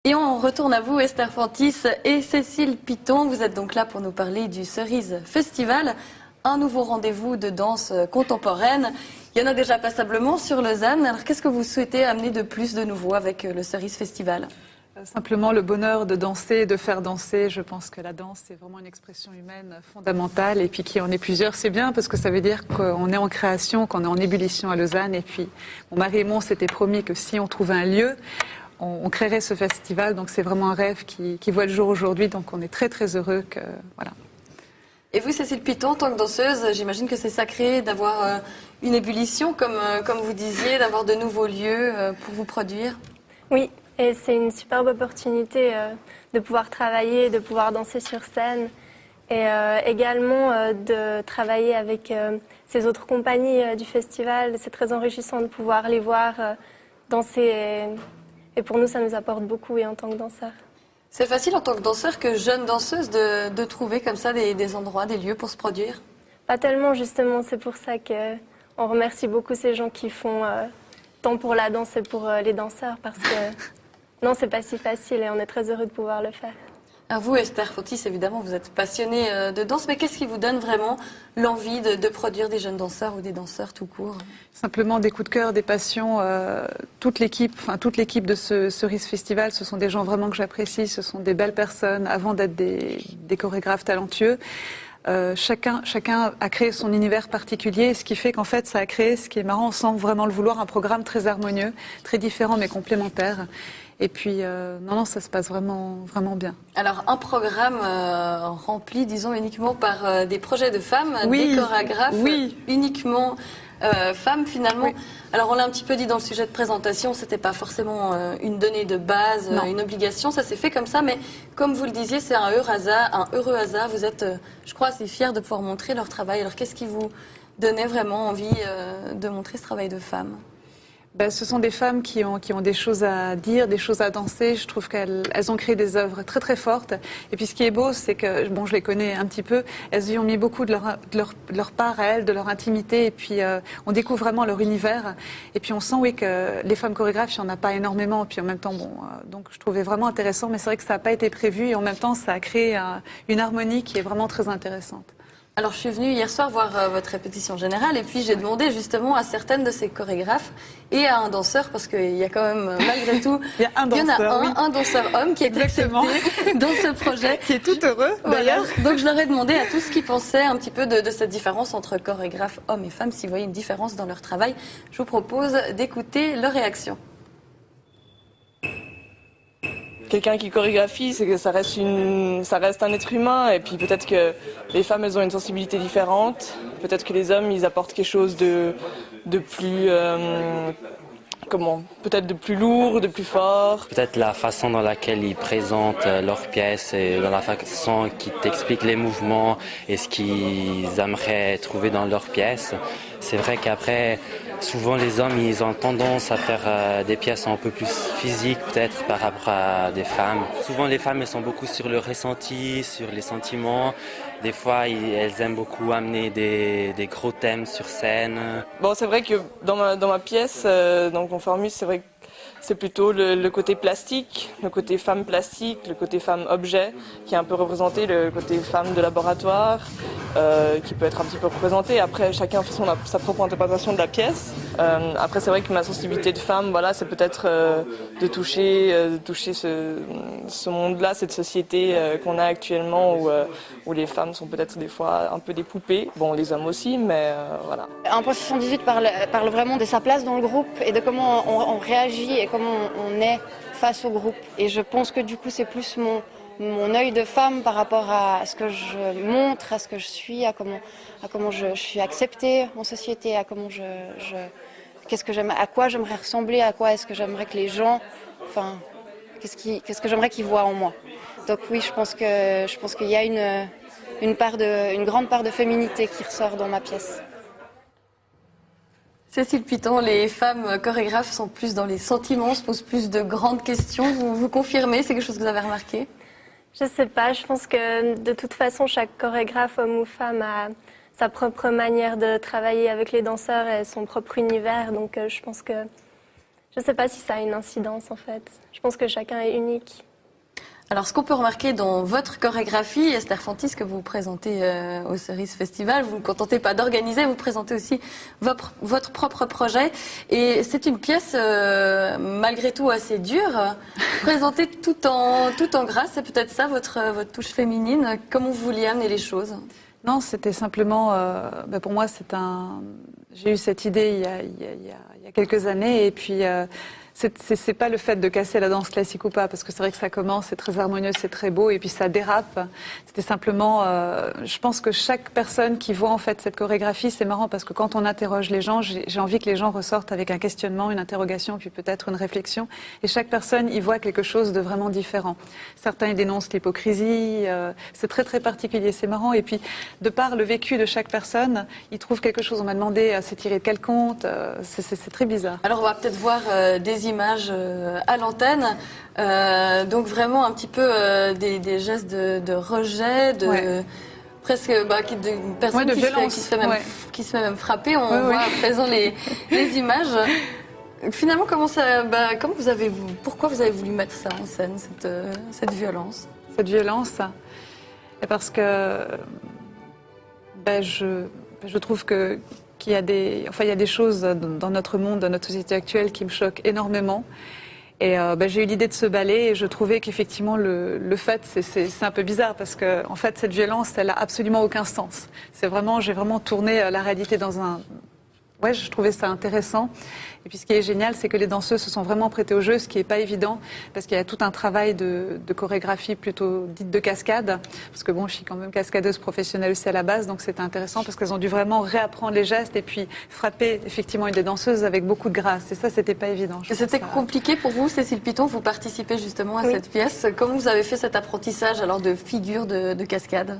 Et on retourne à vous, Esther Fantis et Cécile Piton. Vous êtes donc là pour nous parler du Cerise Festival, un nouveau rendez-vous de danse contemporaine. Il y en a déjà passablement sur Lausanne. Alors qu'est-ce que vous souhaitez amener de plus de nouveau avec le Cerise Festival ? Simplement le bonheur de danser, de faire danser. Je pense que la danse, c'est vraiment une expression humaine fondamentale. Et puis qu'il y en ait plusieurs, c'est bien parce que ça veut dire qu'on est en création, qu'on est en ébullition à Lausanne. Et puis mon mari et moi, on s'était promis que si on trouvait un lieu, on créerait ce festival. Donc c'est vraiment un rêve qui voit le jour aujourd'hui. Donc on est très très heureux que voilà. Et vous, Cécile Piton, en tant que danseuse, j'imagine que c'est sacré d'avoir une ébullition, comme vous disiez, d'avoir de nouveaux lieux pour vous produire. Oui, et c'est une superbe opportunité de pouvoir travailler, de pouvoir danser sur scène et également de travailler avec ces autres compagnies du festival. C'est très enrichissant de pouvoir les voir danser et pour nous, ça nous apporte beaucoup et en tant que danseur. C'est facile en tant que danseur, que jeune danseuse, de trouver comme ça des endroits, des lieux pour se produire? Pas tellement, justement. C'est pour ça qu'on remercie beaucoup ces gens qui font tant pour la danse et pour les danseurs, parce que non, c'est pas si facile et on est très heureux de pouvoir le faire. Alors vous, Esther Fantis, évidemment, vous êtes passionnée de danse, mais qu'est-ce qui vous donne vraiment l'envie de produire des jeunes danseurs ou des danseurs tout court? Simplement des coups de cœur, des passions. Toute l'équipe de ce Cerise Festival, ce sont des gens vraiment que j'apprécie. Ce sont des belles personnes avant d'être des chorégraphes talentueux. Chacun a créé son univers particulier, ce qui fait qu'en fait, ça a créé, ce qui est marrant, sans vraiment le vouloir, un programme très harmonieux, très différent mais complémentaire. Et puis, non, ça se passe vraiment bien. Alors, un programme rempli, disons, uniquement par des projets de femmes, des chorégraphes, uniquement femmes, finalement. Oui. Alors, on l'a un petit peu dit dans le sujet de présentation, c'était pas forcément une donnée de base, une obligation, ça s'est fait comme ça, mais comme vous le disiez, c'est un heureux hasard. Vous êtes, je crois, assez fiers de pouvoir montrer leur travail. Alors, qu'est-ce qui vous donnait vraiment envie de montrer ce travail de femmes ? Ce sont des femmes qui ont des choses à dire, des choses à danser. Je trouve qu'elles ont créé des œuvres très très fortes. Et puis ce qui est beau, c'est que, bon, je les connais un petit peu, elles y ont mis beaucoup de leur part à elles, de leur intimité. Et puis on découvre vraiment leur univers. Et puis on sent, oui, que les femmes chorégraphes, il n'y en a pas énormément. Et puis en même temps, bon, donc je trouvais vraiment intéressant. Mais c'est vrai que ça n'a pas été prévu. Et en même temps, ça a créé une harmonie qui est vraiment très intéressante. Alors, je suis venue hier soir voir votre répétition générale et puis j'ai demandé justement à certaines de ces chorégraphes et à un danseur, parce qu'il y a quand même, malgré tout, il y en a un danseur homme qui est accepté dans ce projet. Qui est tout heureux, d'ailleurs. Voilà. Donc, je leur ai demandé à tous ce qu'ils pensaient un petit peu de cette différence entre chorégraphes hommes et femmes, s'ils voyaient une différence dans leur travail. Je vous propose d'écouter leur réaction. Quelqu'un qui chorégraphie, c'est que ça reste un être humain, et puis peut-être que les femmes, elles ont une sensibilité différente. Peut-être que les hommes, ils apportent quelque chose de plus, peut-être de plus lourd, de plus fort. Peut-être la façon dans laquelle ils présentent leurs pièces et dans la façon qu'ils t'expliquent les mouvements et ce qu'ils aimeraient trouver dans leurs pièces. C'est vrai qu'après, souvent les hommes, ils ont tendance à faire des pièces un peu plus physiques peut-être par rapport à des femmes. Souvent les femmes, elles sont beaucoup sur le ressenti, sur les sentiments. Des fois, elles aiment beaucoup amener des gros thèmes sur scène. Bon, c'est vrai que dans ma pièce, dans Conformus, c'est vrai que c'est plutôt le côté plastique, le côté femme plastique, le côté femme objet, qui est un peu représenté, le côté femme de laboratoire, qui peut être un petit peu représenté. Après, chacun fait sa propre interprétation de la pièce. Après, c'est vrai que ma sensibilité de femme, voilà, c'est peut-être de toucher ce monde-là, cette société qu'on a actuellement où les femmes sont peut-être des fois un peu des poupées. Bon, les hommes aussi, mais voilà. Un point 78 parle vraiment de sa place dans le groupe et de comment on réagit et comment on est face au groupe. Et je pense que du coup, c'est plus mon œil de femme par rapport à ce que je montre, à ce que je suis, à comment je suis acceptée en société, à comment à quoi j'aimerais ressembler, à quoi est-ce que j'aimerais que les gens, enfin, qu'est-ce que j'aimerais qu'ils voient en moi. Donc oui, je pense qu'il y a une grande part de féminité qui ressort dans ma pièce. Cécile Piton, les femmes chorégraphes sont plus dans les sentiments, se posent plus de grandes questions. Vous confirmez, c'est quelque chose que vous avez remarqué? Je sais pas, je pense que de toute façon, chaque chorégraphe, homme ou femme, a sa propre manière de travailler avec les danseurs et son propre univers. Donc je pense que Je ne sais pas si ça a une incidence en fait. Je pense que chacun est unique. Alors, ce qu'on peut remarquer dans votre chorégraphie, Esther Fantis, que vous présentez au Cerise Festival, vous ne vous contentez pas d'organiser, vous présentez aussi votre propre projet. Et c'est une pièce, malgré tout, assez dure, présentée tout en grâce. C'est peut-être ça, votre touche féminine. Comment vous vouliez amener les choses? Non, c'était simplement, pour moi, j'ai eu cette idée il y a quelques années, et puis c'est pas le fait de casser la danse classique ou pas, parce que c'est vrai que ça commence, c'est très harmonieux, c'est très beau, et puis ça dérape. C'était simplement, je pense que chaque personne qui voit en fait cette chorégraphie, c'est marrant parce que quand on interroge les gens, j'ai envie que les gens ressortent avec un questionnement, une interrogation, puis peut-être une réflexion, et chaque personne y voit quelque chose de vraiment différent. Certains y dénoncent l'hypocrisie, c'est très très particulier, c'est marrant, et puis de par le vécu de chaque personne, ils trouvent quelque chose. On m'a demandé c'est tiré de quel conte, c'est très bizarre. Alors on va peut-être voir des images à l'antenne, donc vraiment un petit peu des gestes de rejet, presque d'une personne qui se fait même frapper. On voit à présent les images. Finalement, pourquoi vous avez voulu mettre ça en scène, cette violence? Cette violence, parce que je trouve qu'il y a des choses dans notre monde, dans notre société actuelle qui me choquent énormément. Et j'ai eu l'idée de ce ballet et je trouvais qu'effectivement le fait, c'est un peu bizarre parce que en fait cette violence, elle a absolument aucun sens. J'ai vraiment tourné la réalité dans un... Ouais, je trouvais ça intéressant. Et puis ce qui est génial, c'est que les danseuses se sont vraiment prêtées au jeu, ce qui n'est pas évident, parce qu'il y a tout un travail de chorégraphie plutôt dite de cascade. Parce que je suis quand même cascadeuse professionnelle aussi à la base, donc c'était intéressant parce qu'elles ont dû vraiment réapprendre les gestes et puis frapper effectivement une des danseuses avec beaucoup de grâce. Et ça, c'était pas évident. C'était compliqué pour vous, Cécile Piton, vous participez justement à cette pièce. Comment vous avez fait cet apprentissage alors de figure de cascade?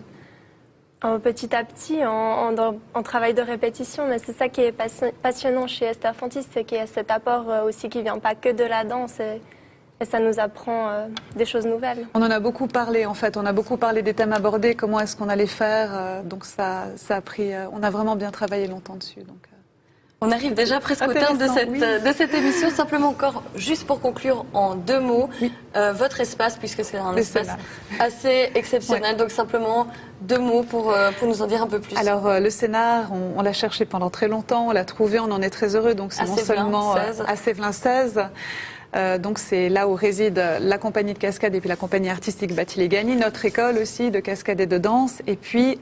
Petit à petit, en travail de répétition, mais c'est ça qui est passionnant chez Esther Fantis, c'est qu'il y a cet apport aussi qui vient pas que de la danse et ça nous apprend des choses nouvelles. On en a beaucoup parlé en fait, on a beaucoup parlé des thèmes abordés, comment est-ce qu'on allait faire, donc ça a pris, on a vraiment bien travaillé longtemps dessus. Donc. On arrive déjà presque au terme de cette émission. Simplement encore, juste pour conclure en 2 mots, votre espace, puisque c'est un espace assez exceptionnel. Donc simplement 2 mots pour nous en dire un peu plus. Alors le scénar, on l'a cherché pendant très longtemps, on l'a trouvé, on en est très heureux. Donc c'est non seulement à Sévelin 16. Donc c'est là où réside la compagnie de cascade et puis la compagnie artistique Bati-Legani, notre école aussi de cascade et de danse. Et puis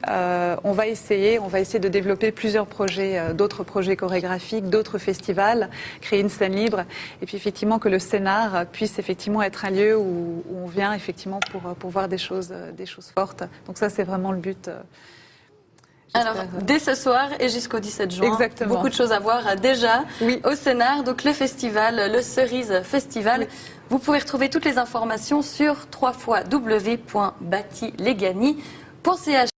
on va essayer de développer plusieurs projets, d'autres projets chorégraphiques, d'autres festivals, créer une scène libre. Et puis effectivement que le scénar puisse effectivement être un lieu où on vient effectivement pour voir des choses fortes. Donc ça c'est vraiment le but. Alors, dès ce soir et jusqu'au 17 juin, exactement. Beaucoup de choses à voir déjà au scénar. Donc le festival, le Cerise Festival. Vous pouvez retrouver toutes les informations sur www.batilegani.ch.